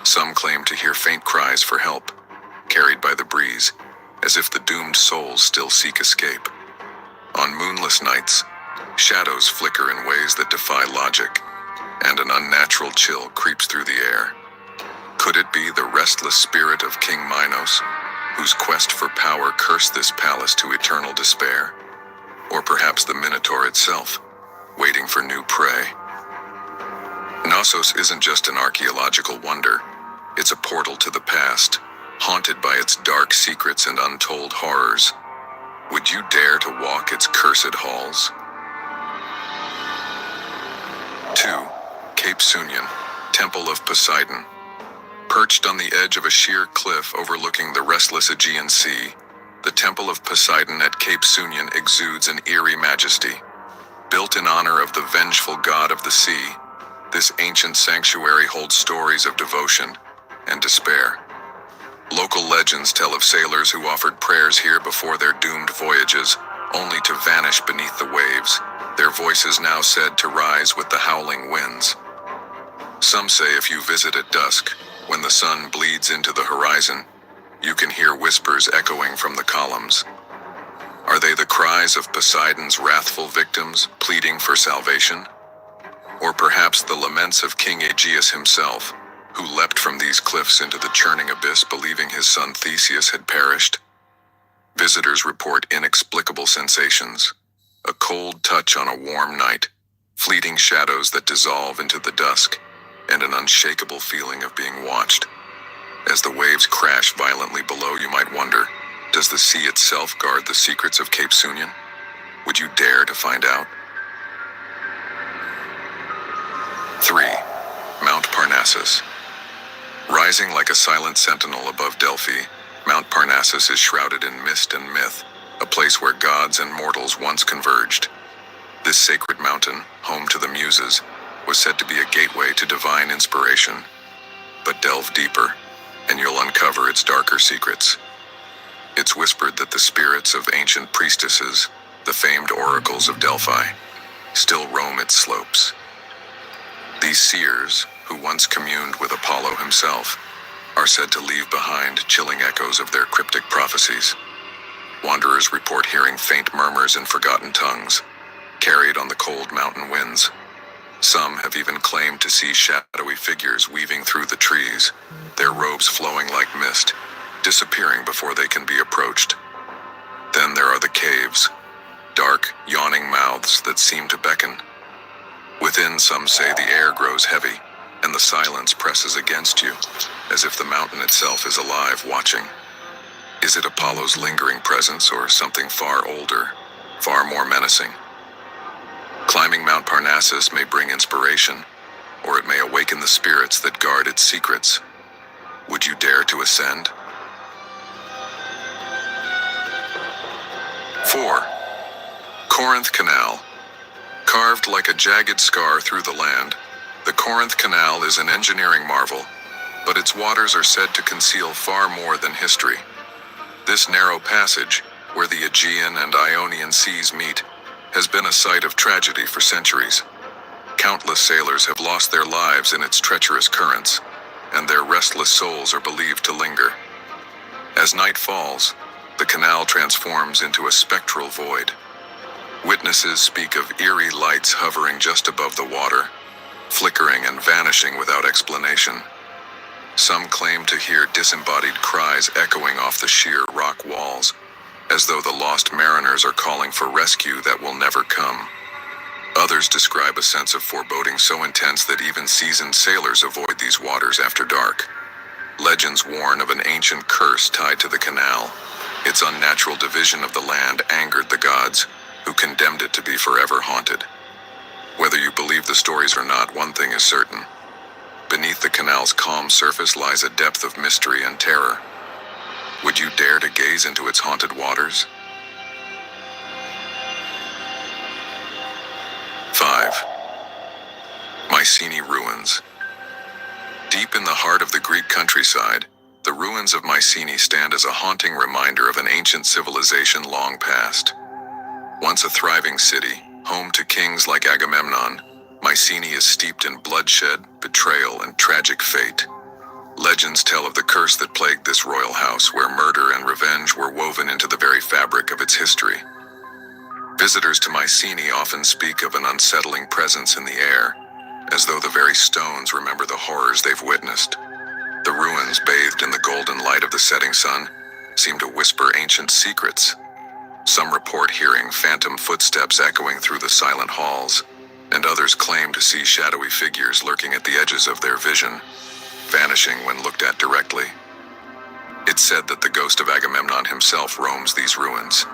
Some claim to hear faint cries for help, carried by the breeze, as if the doomed souls still seek escape. On moonless nights, shadows flicker in ways that defy logic, and an unnatural chill creeps through the air. Could it be the restless spirit of King Minos, whose quest for power cursed this palace to eternal despair? Or perhaps the Minotaur itself, waiting for new prey? Knossos isn't just an archaeological wonder, it's a portal to the past, haunted by its dark secrets and untold horrors. Would you dare to walk its cursed halls? 2. Cape Sunion, Temple of Poseidon. Perched on the edge of a sheer cliff overlooking the restless Aegean Sea, the Temple of Poseidon at Cape Sunion exudes an eerie majesty. Built in honor of the vengeful god of the sea, this ancient sanctuary holds stories of devotion and despair. Local legends tell of sailors who offered prayers here before their doomed voyages, only to vanish beneath the waves, their voices now said to rise with the howling winds. Some say if you visit at dusk, when the sun bleeds into the horizon, you can hear whispers echoing from the columns. Are they the cries of Poseidon's wrathful victims pleading for salvation? Or perhaps the laments of King Aegeus himself, who leapt from these cliffs into the churning abyss believing his son Theseus had perished? Visitors report inexplicable sensations, a cold touch on a warm night, fleeting shadows that dissolve into the dusk, and an unshakable feeling of being watched. As the waves crash violently below, you might wonder, does the sea itself guard the secrets of Cape Sunion? Would you dare to find out? 3. Mount Parnassus. Rising like a silent sentinel above Delphi, Mount Parnassus is shrouded in mist and myth, a place where gods and mortals once converged. This sacred mountain, home to the Muses, was said to be a gateway to divine inspiration. But delve deeper, and you'll uncover its darker secrets. It's whispered that the spirits of ancient priestesses, the famed oracles of Delphi, still roam its slopes. These seers, who once communed with Apollo himself, are said to leave behind chilling echoes of their cryptic prophecies. Wanderers report hearing faint murmurs in forgotten tongues, carried on the cold mountain winds. Some have even claimed to see shadowy figures weaving through the trees, their robes flowing like mist, disappearing before they can be approached. Then there are the caves, dark, yawning mouths that seem to beckon. Within, some say the air grows heavy, and the silence presses against you, as if the mountain itself is alive, watching. Is it Apollo's lingering presence, or something far older, far more menacing? Climbing Mount Parnassus may bring inspiration, or it may awaken the spirits that guard its secrets. Would you dare to ascend? 4. Corinth Canal. Carved like a jagged scar through the land, the Corinth Canal is an engineering marvel, but its waters are said to conceal far more than history. This narrow passage, where the Aegean and Ionian seas meet, has been a site of tragedy for centuries. Countless sailors have lost their lives in its treacherous currents, and their restless souls are believed to linger. As night falls, the canal transforms into a spectral void. Witnesses speak of eerie lights hovering just above the water, flickering and vanishing without explanation. Some claim to hear disembodied cries echoing off the sheer rock walls, as though the lost mariners are calling for rescue that will never come. Others describe a sense of foreboding so intense that even seasoned sailors avoid these waters after dark. Legends warn of an ancient curse tied to the canal. Its unnatural division of the land angered the gods, who condemned it to be forever haunted. Whether you believe the stories or not, one thing is certain. Beneath the canal's calm surface lies a depth of mystery and terror. Would you dare to gaze into its haunted waters? 5. Mycenae Ruins. Deep in the heart of the Greek countryside, the ruins of Mycenae stand as a haunting reminder of an ancient civilization long past. Once a thriving city, home to kings like Agamemnon, Mycenae is steeped in bloodshed, betrayal, and tragic fate. Legends tell of the curse that plagued this royal house, where murder and revenge were woven into the very fabric of its history. Visitors to Mycenae often speak of an unsettling presence in the air, as though the very stones remember the horrors they've witnessed. The ruins, bathed in the golden light of the setting sun, seem to whisper ancient secrets. Some report hearing phantom footsteps echoing through the silent halls, and others claim to see shadowy figures lurking at the edges of their vision, vanishing when looked at directly. It's said that the ghost of Agamemnon himself roams these ruins,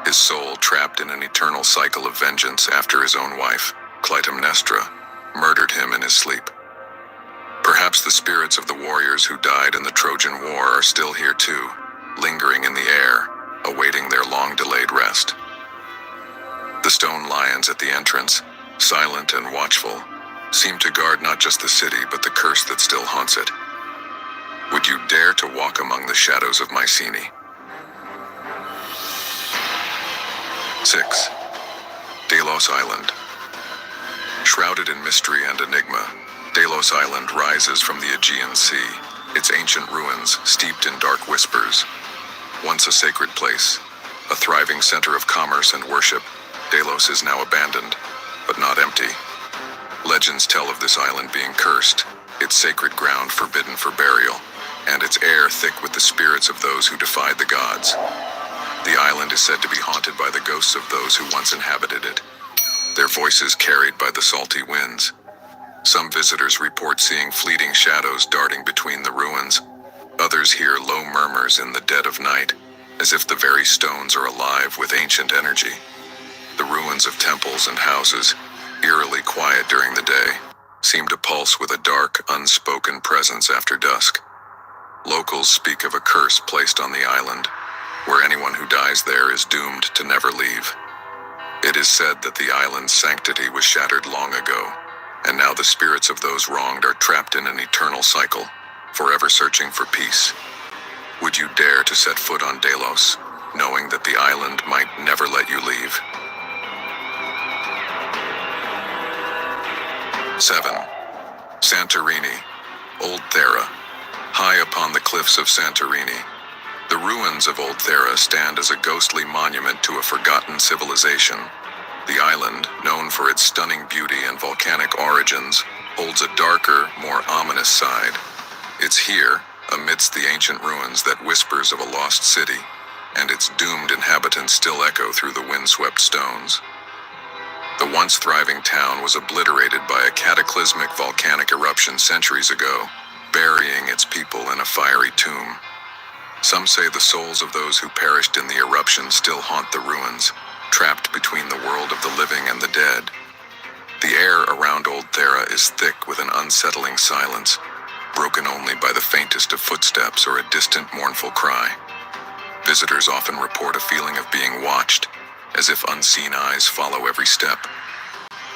his soul trapped in an eternal cycle of vengeance after his own wife, Clytemnestra, murdered him in his sleep. Perhaps the spirits of the warriors who died in the Trojan War are still here too, lingering in the air, awaiting their long-delayed rest. The stone lions at the entrance, silent and watchful, seem to guard not just the city but the curse that still haunts it. Would you dare to walk among the shadows of Mycenae? 6. Delos Island. Shrouded in mystery and enigma, Delos Island rises from the Aegean Sea, its ancient ruins steeped in dark whispers. Once a sacred place, a thriving center of commerce and worship, Delos is now abandoned, but not empty. Legends tell of this island being cursed, its sacred ground forbidden for burial, and its air thick with the spirits of those who defied the gods. The island is said to be haunted by the ghosts of those who once inhabited it, their voices carried by the salty winds. Some visitors report seeing fleeting shadows darting between the ruins. Others hear low murmurs in the dead of night, as if the very stones are alive with ancient energy. The ruins of temples and houses, eerily quiet during the day, seem to pulse with a dark, unspoken presence after dusk. Locals speak of a curse placed on the island, where anyone who dies there is doomed to never leave. It is said that the island's sanctity was shattered long ago, and now the spirits of those wronged are trapped in an eternal cycle, forever searching for peace. Would you dare to set foot on Delos, knowing that the island might never let you leave? 7. Santorini, Old Thera. High upon the cliffs of Santorini, the ruins of Old Thera stand as a ghostly monument to a forgotten civilization. The island, known for its stunning beauty and volcanic origins, holds a darker, more ominous side. It's here, amidst the ancient ruins, that whispers of a lost city, and its doomed inhabitants still echo through the windswept stones. The once thriving town was obliterated by a cataclysmic volcanic eruption centuries ago, burying its people in a fiery tomb. Some say the souls of those who perished in the eruption still haunt the ruins, trapped between the world of the living and the dead. The air around Old Thera is thick with an unsettling silence, broken only by the faintest of footsteps or a distant mournful cry. Visitors often report a feeling of being watched, as if unseen eyes follow every step.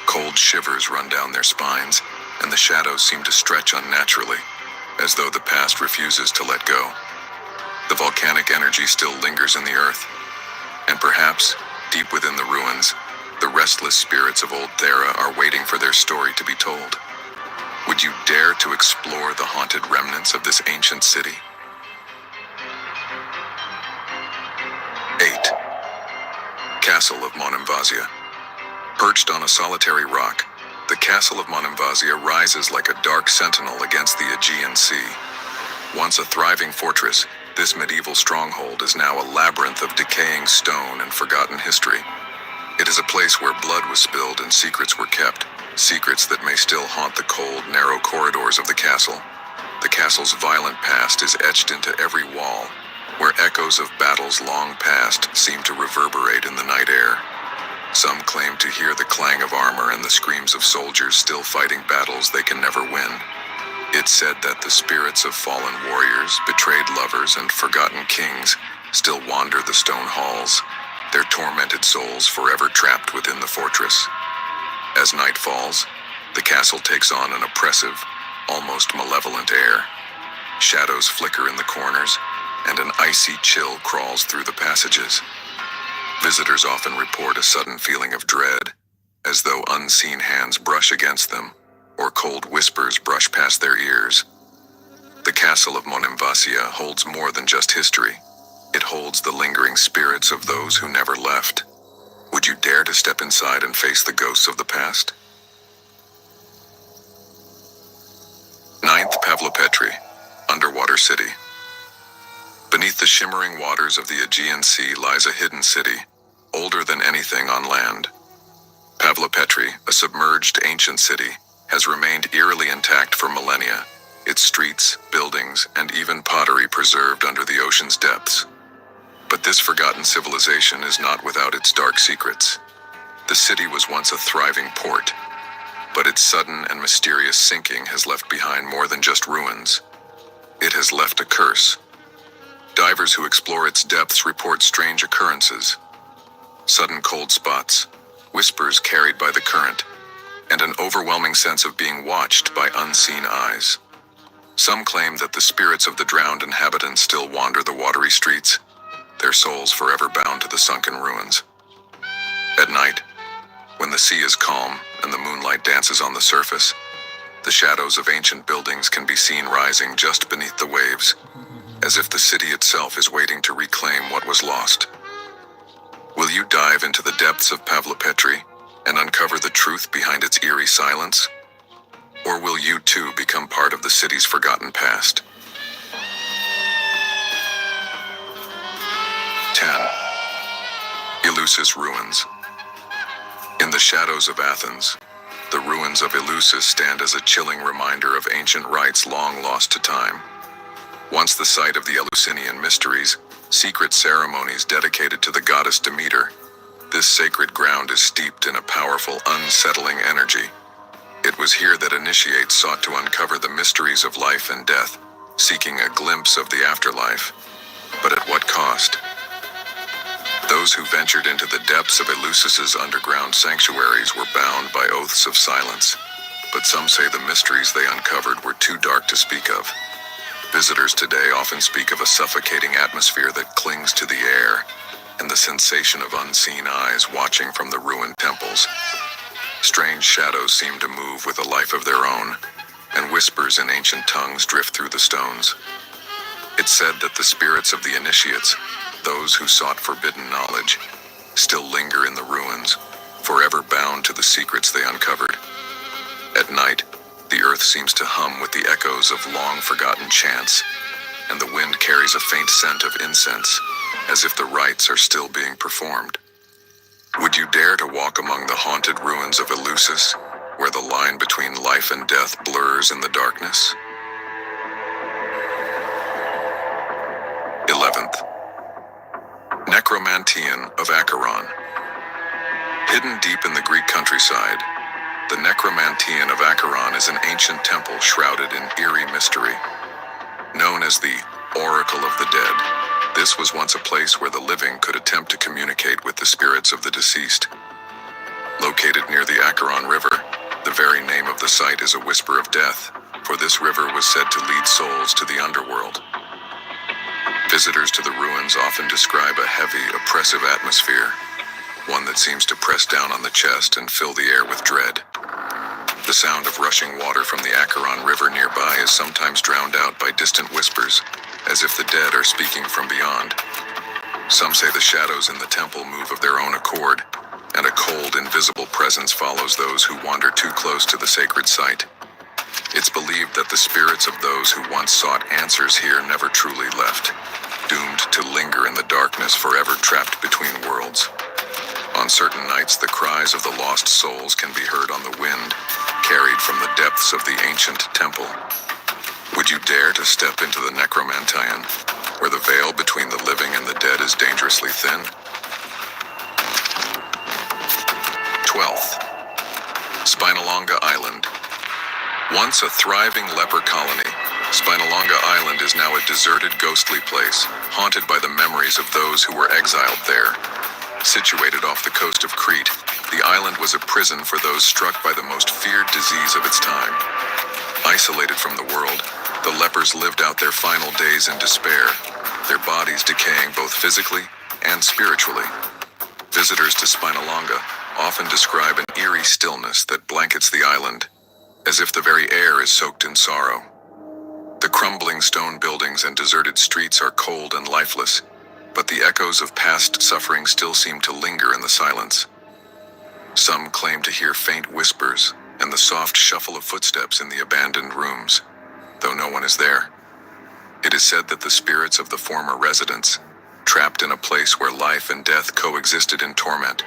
Cold shivers run down their spines, and the shadows seem to stretch unnaturally, as though the past refuses to let go. The volcanic energy still lingers in the earth, and perhaps, deep within the ruins, the restless spirits of Old Thera are waiting for their story to be told. Would you dare to explore the haunted remnants of this ancient city? 8. Castle of Monemvasia. Perched on a solitary rock, the castle of Monemvasia rises like a dark sentinel against the Aegean Sea. Once a thriving fortress, this medieval stronghold is now a labyrinth of decaying stone and forgotten history. It is a place where blood was spilled and secrets were kept, secrets that may still haunt the cold, narrow corridors of the castle. The castle's violent past is etched into every wall, where echoes of battles long past seem to reverberate in the night air. Some claim to hear the clang of armor and the screams of soldiers still fighting battles they can never win. It's said that the spirits of fallen warriors, betrayed lovers, and forgotten kings still wander the stone halls, their tormented souls forever trapped within the fortress. As night falls, the castle takes on an oppressive, almost malevolent air. Shadows flicker in the corners, and an icy chill crawls through the passages. Visitors often report a sudden feeling of dread, as though unseen hands brush against them, or cold whispers brush past their ears. The castle of Monemvasia holds more than just history. It holds the lingering spirits of those who never left. Would you dare to step inside and face the ghosts of the past? 9th Pavlopetri, Underwater city. Beneath the shimmering waters of the Aegean Sea lies a hidden city, older than anything on land. Pavlopetri, a submerged ancient city, has remained eerily intact for millennia, its streets, buildings, and even pottery preserved under the ocean's depths. But this forgotten civilization is not without its dark secrets. The city was once a thriving port, but its sudden and mysterious sinking has left behind more than just ruins. It has left a curse. Divers who explore its depths report strange occurrences. Sudden cold spots, whispers carried by the current, and an overwhelming sense of being watched by unseen eyes. Some claim that the spirits of the drowned inhabitants still wander the watery streets, their souls forever bound to the sunken ruins. At night, when the sea is calm and the moonlight dances on the surface, the shadows of ancient buildings can be seen rising just beneath the waves, as if the city itself is waiting to reclaim what was lost. Will you dive into the depths of Pavlopetri and uncover the truth behind its eerie silence? Or will you too become part of the city's forgotten past? 10. Eleusis Ruins. In the shadows of Athens, the ruins of Eleusis stand as a chilling reminder of ancient rites long lost to time. Once the site of the Eleusinian mysteries, secret ceremonies dedicated to the goddess Demeter, this sacred ground is steeped in a powerful, unsettling energy. It was here that initiates sought to uncover the mysteries of life and death, seeking a glimpse of the afterlife. But at what cost? Those who ventured into the depths of Eleusis' underground sanctuaries were bound by oaths of silence, but some say the mysteries they uncovered were too dark to speak of. Visitors today often speak of a suffocating atmosphere that clings to the air, and the sensation of unseen eyes watching from the ruined temples. Strange shadows seem to move with a life of their own, and whispers in ancient tongues drift through the stones. It's said that the spirits of the initiates, those who sought forbidden knowledge, still linger in the ruins, forever bound to the secrets they uncovered. At night, the earth seems to hum with the echoes of long-forgotten chants, and the wind carries a faint scent of incense, as if the rites are still being performed. Would you dare to walk among the haunted ruins of Eleusis, where the line between life and death blurs in the darkness? 11th. Necromanteon of Acheron. Hidden deep in the Greek countryside, the Necromanteon of Acheron is an ancient temple shrouded in eerie mystery. Known as the Oracle of the Dead, this was once a place where the living could attempt to communicate with the spirits of the deceased. Located near the Acheron River, the very name of the site is a whisper of death, for this river was said to lead souls to the underworld. Visitors to the ruins often describe a heavy, oppressive atmosphere, one that seems to press down on the chest and fill the air with dread. The sound of rushing water from the Acheron River nearby is sometimes drowned out by distant whispers, as if the dead are speaking from beyond. Some say the shadows in the temple move of their own accord, and a cold, invisible presence follows those who wander too close to the sacred site. It's believed that the spirits of those who once sought answers here never truly left, doomed to linger in the darkness forever trapped between worlds. On certain nights, the cries of the lost souls can be heard on the wind, carried from the depths of the ancient temple. Would you dare to step into the Necromanteon, where the veil between the living and the dead is dangerously thin? 12th. Spinalonga Island. Once a thriving leper colony, Spinalonga Island is now a deserted, ghostly place, haunted by the memories of those who were exiled there. Situated off the coast of Crete, the island was a prison for those struck by the most feared disease of its time. Isolated from the world, the lepers lived out their final days in despair, their bodies decaying both physically and spiritually. Visitors to Spinalonga often describe an eerie stillness that blankets the island, as if the very air is soaked in sorrow. The crumbling stone buildings and deserted streets are cold and lifeless, but the echoes of past suffering still seem to linger in the silence. Some claim to hear faint whispers and the soft shuffle of footsteps in the abandoned rooms, though no one is there. It is said that the spirits of the former residents, trapped in a place where life and death coexisted in torment,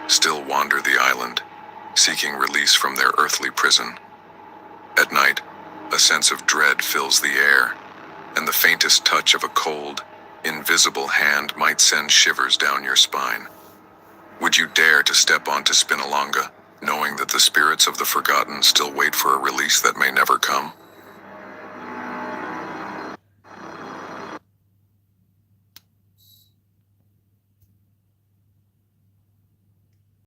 still wander the island, seeking release from their earthly prison. At night, a sense of dread fills the air, and the faintest touch of a cold, invisible hand might send shivers down your spine. Would you dare to step onto Spinalonga, knowing that the spirits of the forgotten still wait for a release that may never come?